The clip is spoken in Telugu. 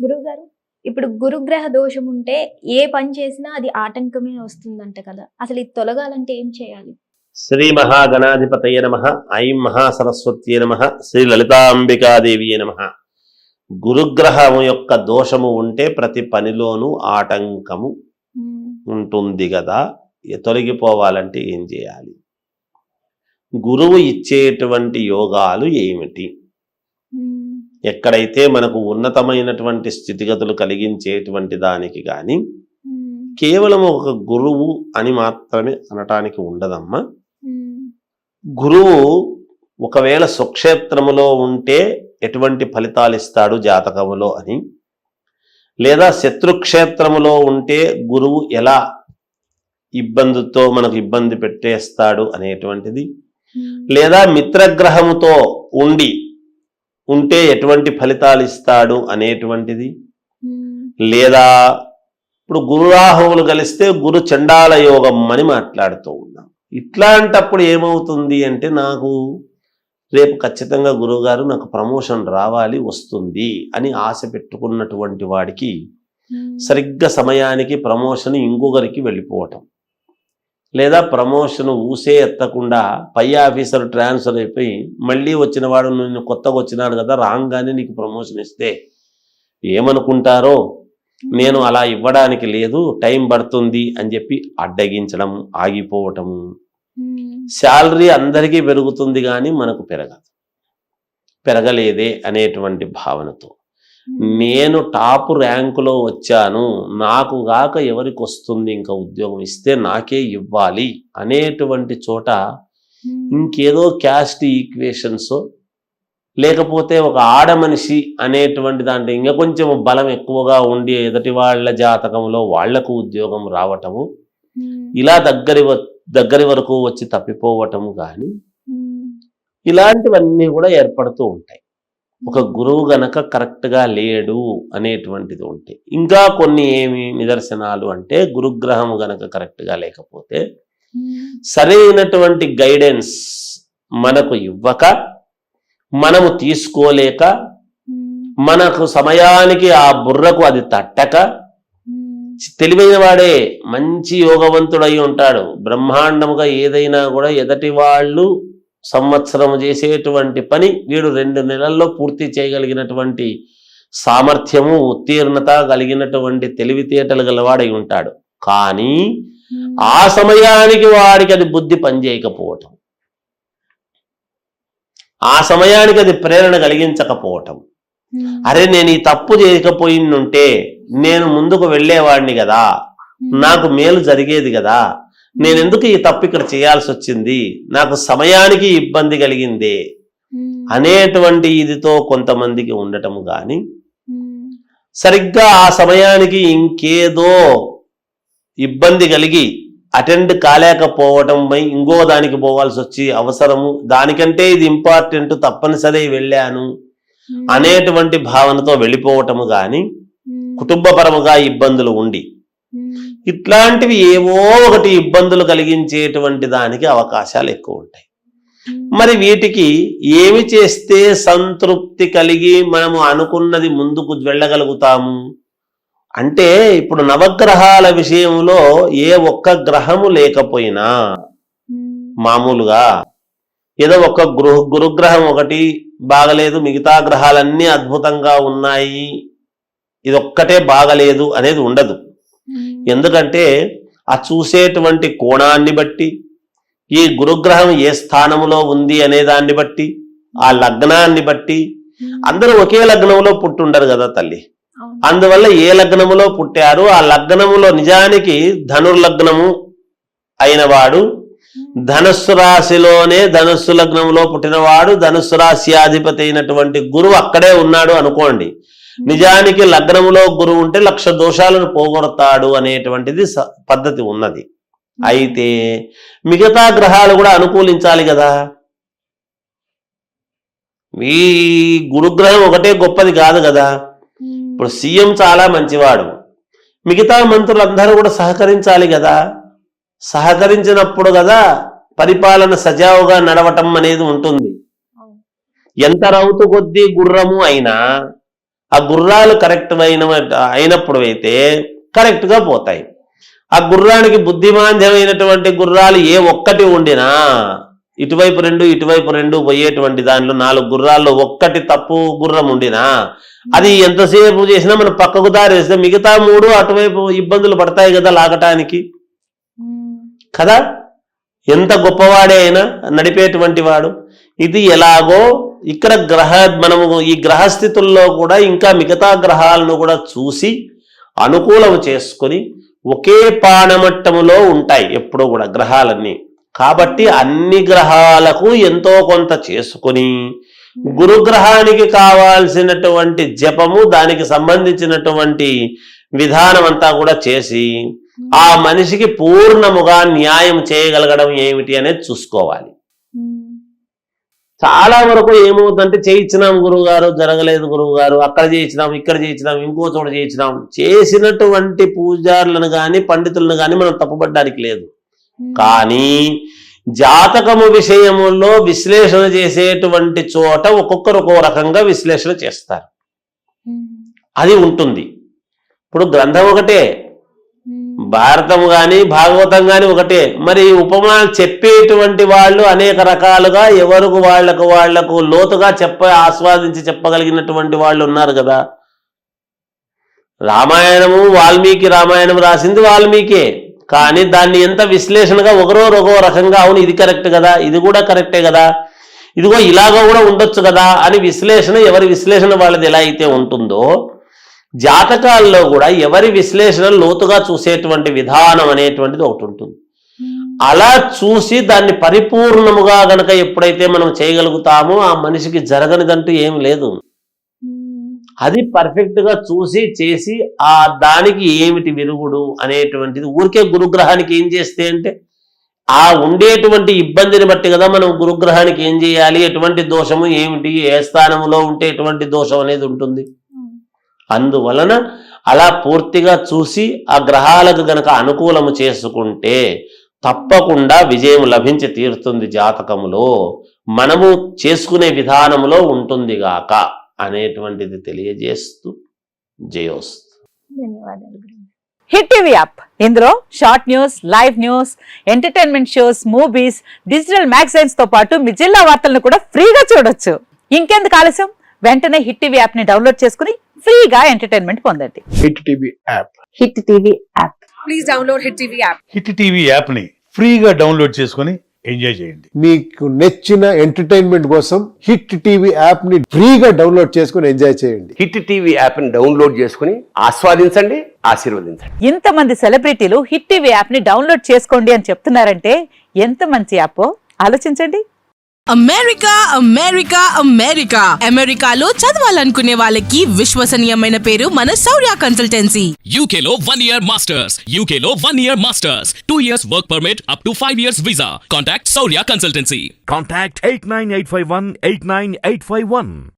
గురువుగారు, ఇప్పుడు గురుగ్రహ దోషం ఉంటే ఏ పని చేసినా అది ఆటంకమే వస్తుందంట కదా. అసలు ఇది తొలగాలంటే ఏం చేయాలి? శ్రీ మహాగణాధిపతయ నమః. ఐం మహాసరస్వత్యే నమః. శ్రీ లలితాంబికాదేవియే నమః. గురుగ్రహము యొక్క దోషము ఉంటే ప్రతి పనిలోనూ ఆటంకము ఉంటుంది కదా. తొలగిపోవాలంటే ఏం చేయాలి? గురువు ఇచ్చేటువంటి యోగాలు ఏమిటి? ఎక్కడైతే మనకు ఉన్నతమైనటువంటి స్థితిగతులు కలిగించేటువంటి దానికి కానీ కేవలం ఒక గురువు అని మాత్రమే అనటానికి ఉండదమ్మా. గురువు ఒకవేళ స్వక్షేత్రములో ఉంటే ఎటువంటి ఫలితాలు ఇస్తాడు జాతకములో అని, లేదా శత్రుక్షేత్రములో ఉంటే గురువు ఎలా ఇబ్బందితో మనకు ఇబ్బంది పెట్టేస్తాడు అనేటువంటిది, లేదా మిత్రగ్రహముతో ఉంటే ఎటువంటి ఫలితాలు ఇస్తాడు అనేటువంటిది, లేదా ఇప్పుడు గురురాహువులు కలిస్తే గురు చండాల యోగం అని మాట్లాడుతూ ఉన్నాం. ఇట్లాంటప్పుడు ఏమవుతుంది అంటే, నాకు రేపు ఖచ్చితంగా గురువుగారు నాకు ప్రమోషన్ రావాలి వస్తుంది అని ఆశ పెట్టుకున్నటువంటి వాడికి సరిగ్గా సమయానికి ప్రమోషన్ ఇంకొకరికి వెళ్ళిపోవటం, లేదా ప్రమోషన్ ఊసే ఎత్తకుండా పై ఆఫీసర్ ట్రాన్స్ఫర్ అయిపోయి మళ్ళీ వచ్చిన వాడు నిన్ను కొత్తగా వచ్చినాడు కదా రాగానే నీకు ప్రమోషన్ ఇస్తే ఏమనుకుంటారో, నేను అలా ఇవ్వడానికి లేదు టైం పడుతుంది అని చెప్పి అడ్డగించడం, ఆగిపోవటము. శాలరీ అందరికీ పెరుగుతుంది కానీ మనకు పెరగలేదే అనేటువంటి భావనతో, నేను టాప్ ర్యాంకులో వచ్చాను నాకు గాక ఎవరికి వస్తుంది ఇంకా ఉద్యోగం ఇస్తే నాకే ఇవ్వాలి అనేటువంటి చోట ఇంకేదో క్యాస్ట్ ఈక్వేషన్స్, లేకపోతే ఒక ఆడమనిషి అనేటువంటి దాంట్లో ఇంకా కొంచెం బలం ఎక్కువగా ఉండి ఎదుటి వాళ్ళ జాతకంలో వాళ్లకు ఉద్యోగం రావటము, ఇలా దగ్గరి వరకు వచ్చి తప్పిపోవటము కానీ ఇలాంటివన్నీ కూడా ఏర్పడుతూ ఉంటాయి. ఒక గురువు గనక కరెక్ట్గా లేడు అనేటువంటిది ఉంటే. ఇంకా కొన్ని ఏమి నిదర్శనాలు అంటే, గురుగ్రహము గనక కరెక్ట్గా లేకపోతే సరైనటువంటి గైడెన్స్ మనకు ఇవ్వక, మనము తీసుకోలేక, మనకు సమయానికి ఆ బుర్రకు అది తట్టక, తెలివైన వాడే మంచి యోగవంతుడై ఉంటాడు, బ్రహ్మాండముగా ఏదైనా కూడా ఎదటి వాళ్ళు సంవత్సరం చేసేటువంటి పని వీడు 2 నెలల్లో పూర్తి చేయగలిగినటువంటి సామర్థ్యము, ఉత్తీర్ణత కలిగినటువంటి తెలివితేటలు గలవాడై ఉంటాడు. కానీ ఆ సమయానికి వాడికి అది బుద్ధి పనిచేయకపోవటం, ఆ సమయానికి అది ప్రేరణ కలిగించకపోవటం. అరే నేను ఈ తప్పు చేయకపోయిందంటే నేను ముందుకు వెళ్ళేవాడిని కదా, నాకు మేలు జరిగేది కదా, నేనెందుకు ఈ తప్పు ఇక్కడ చేయాల్సి వచ్చింది, నాకు సమయానికి ఇబ్బంది కలిగిందే అనేటువంటి ఇదితో కొంతమందికి ఉండటం కానీ, సరిగ్గా ఆ సమయానికి ఇంకేదో ఇబ్బంది కలిగి అటెండ్ కాలేకపోవటం ఇంకో దానికి పోవాల్సి వచ్చి అవసరము, దానికంటే ఇది ఇంపార్టెంట్ తప్పనిసరి వెళ్ళాను అనేటువంటి భావనతో వెళ్ళిపోవటము కానీ, కుటుంబపరముగా ఇబ్బందులు ఉండి ఇట్లాంటివి ఏవో ఒకటి ఇబ్బందులు కలిగించేటువంటి దానికి అవకాశాలు ఎక్కువ ఉంటాయి. మరి వీటికి ఏమి చేస్తే సంతృప్తి కలిగి మనము అనుకున్నది ముందుకు వెళ్ళగలుగుతాము అంటే, ఇప్పుడు నవగ్రహాల విషయంలో ఏ ఒక్క గ్రహము లేకపోయినా మామూలుగా ఏదో ఒక గురుగ్రహం ఒకటి బాగలేదు, మిగతా గ్రహాలన్నీ అద్భుతంగా ఉన్నాయి, ఇదొక్కటే బాగలేదు అనేది ఉండదు. ఎందుకంటే ఆ చూసేటువంటి కోణాన్ని బట్టి, ఈ గురుగ్రహం ఏ స్థానంలో ఉంది అనే దాన్ని బట్టి, ఆ లగ్నాన్ని బట్టి, అందరూ ఒకే లగ్నంలో పుట్టుండరు కదా తల్లి. అందువల్ల ఏ లగ్నములో పుట్టారు, ఆ లగ్నములో నిజానికి ధనుర్లగ్నము అయినవాడు, ధనుస్సు రాశిలోనే ధనుస్సు లగ్నంలో పుట్టినవాడు, ధనుస్సు రాశ్యాధిపతి అయినటువంటి గురువు అక్కడే ఉన్నాడు అనుకోండి, నిజానికి లగ్నములో గురువు ఉంటే 1,00,000 దోషాలను పోగొడతాడు అనేటువంటిది పద్ధతి ఉన్నది. అయితే మిగతా గ్రహాలు కూడా అనుకూలించాలి కదా. ఈ గురుగ్రహం ఒకటే గొప్పది కాదు కదా. ఇప్పుడు సీఎం చాలా మంచివాడు, మిగతా మంత్రులందరూ కూడా సహకరించాలి కదా. సహకరించినప్పుడు కదా పరిపాలన సజావుగా నడవటం అనేది ఉంటుంది. ఎంత రౌతు కొద్దీ గుర్రము అయినా ఆ గుర్రాలు కరెక్ట్ అయినప్పుడు అయితే కరెక్ట్గా పోతాయి. ఆ గుర్రానికి బుద్ధిమాంద్యమైనటువంటి గుర్రాలు ఏ ఒక్కటి ఉండినా ఇటువైపు 2 ఇటువైపు 2 పోయేటువంటి దానిలో 4 గుర్రాల్లో ఒక్కటి తప్పు గుర్రం ఉండినా అది ఎంతసేపు చేసినా మనం పక్కకు దారి వేస్తే మిగతా 3 అటువైపు ఇబ్బందులు పడతాయి కదా లాగటానికి కదా. ఎంత గొప్పవాడే అయినా నడిపేటువంటి వాడు. ఇది ఎలాగో ఇక్కడ మనము ఈ గ్రహస్థితుల్లో కూడా ఇంకా మిగతా గ్రహాలను కూడా చూసి అనుకూలం చేసుకొని ఒకే పానమట్టములో ఉంటాయి ఎప్పుడూ కూడా గ్రహాలన్నీ. కాబట్టి అన్ని గ్రహాలకు ఎంతో కొంత చేసుకొని గురుగ్రహానికి కావాల్సినటువంటి జపము దానికి సంబంధించినటువంటి విధానం అంతా కూడా చేసి ఆ మనిషికి పూర్ణముగా న్యాయం చేయగలగడం ఏమిటి అనేది చూసుకోవాలి. చాలా వరకు ఏమవుతుందంటే చేయించినాం గురువుగారు, జరగలేదు గురువుగారు, అక్కడ చేయించినాం, ఇక్కడ చేయించినాం, ఇంకో చోట చేయించినాం. చేసినటువంటి పూజారులను కానీ పండితులను కానీ మనం తప్పుపడడానికి లేదు. కానీ జాతకము విషయములో విశ్లేషణ చేసేటువంటి చోట ఒక్కొక్కరు ఒక్కో రకంగా విశ్లేషణ చేస్తారు. అది ఉంటుంది. ఇప్పుడు గ్రంథం ఒకటే, భారతం కానీ భాగవతం కానీ ఒకటే. మరి ఉపమానాలు చెప్పేటువంటి వాళ్ళు అనేక రకాలుగా ఎవరికి వాళ్లకు లోతుగా ఆస్వాదించి చెప్పగలిగినటువంటి వాళ్ళు ఉన్నారు కదా. రామాయణము వాల్మీకి రామాయణం రాసింది వాల్మీకే, కానీ దాన్ని ఎంత విశ్లేషణగా ఒకరో రకంగా అవును ఇది కరెక్ట్ కదా, ఇది కూడా కరెక్టే కదా, ఇదిగో ఇలాగ కూడా ఉండొచ్చు కదా అని విశ్లేషణ ఎవరి విశ్లేషణ వాళ్ళది ఎలా అయితే ఉంటుందో జాతకాల్లో కూడా ఎవరి విశ్లేషణ లోతుగా చూసేటువంటి విధానం అనేటువంటిది ఒకటి ఉంటుంది. అలా చూసి దాన్ని పరిపూర్ణముగా గనక ఎప్పుడైతే మనం చేయగలుగుతామో ఆ మనిషికి జరగనిదంటూ ఏం లేదు. అది పర్ఫెక్ట్ గా చూసి చేసి ఆ దానికి ఏమిటి విరుగుడు అనేటువంటిది ఊరికే గురుగ్రహానికి ఏం చేస్తే అంటే ఆ ఉండేటువంటి ఇబ్బందిని బట్టి కదా మనం గురుగ్రహానికి ఏం చేయాలి, ఎటువంటి దోషము ఏమిటి, ఏ స్థానంలో ఉంటే ఎటువంటి దోషం అనేది ఉంటుంది. అందువలన అలా పూర్తిగా చూసి ఆ గ్రహాలకు గనక అనుకూలము చేసుకుంటే తప్పకుండా విజయం లభించి తీరుతుంది. జాతకములో మనము చేసుకునే విధానములో ఉంటుంది గాక అనేటువంటిది తెలియజేస్తూ జయోస్తు. ధన్యవాదాలు. హిట్ టీవీ యాప్, ఇందులో short news, live news, entertainment shows, movies, digital magazines తో పాటు మీ జిల్లా వార్తలను కూడా ఫ్రీగా చూడొచ్చు. ఇంకెందుకు ఆలస్యం, వెంటనే హిట్ టీవీ యాప్ ని డౌన్లోడ్ చేసుకుని ఫ్రీగా ఎంటర్టైన్మెంట్ పొందండి. Hit TV app. Hit TV app. Please download hit TV app. Hit TV app ని ఫ్రీగా డౌన్లోడ్ చేసుకొని ఎంజాయ్ చేయండి. మీకు నచ్చిన ఎంటర్టైన్మెంట్ కోసం హిట్ టీవీ యాప్ ని ఫ్రీగా డౌన్లోడ్ చేసుకొని ఎంజాయ్ చేయండి. హిట్ టీవీ యాప్ ని డౌన్లోడ్ చేసుకుని ఆస్వాదించండి, ఆశీర్వదించండి. ఇంతమంది సెలబ్రిటీలు హిట్ టీవీ యాప్ ని డౌన్లోడ్ చేసుకోండి అని చెప్తున్నారంటే ఎంత మంచి యాప్ ఆలోచించండి. అమెరికా అమెరికా అమెరికా అమెరికాలో చదవాలనుకునే వాళ్ళకి విశ్వసనీయమైన పేరు మన శౌర్య కన్సల్టెన్సీ. UK లో 1 year masters, UK లో 1 year masters, 2 years work permit up to 5 years visa. Contact Saurya Consultancy. Contact 89851 89851.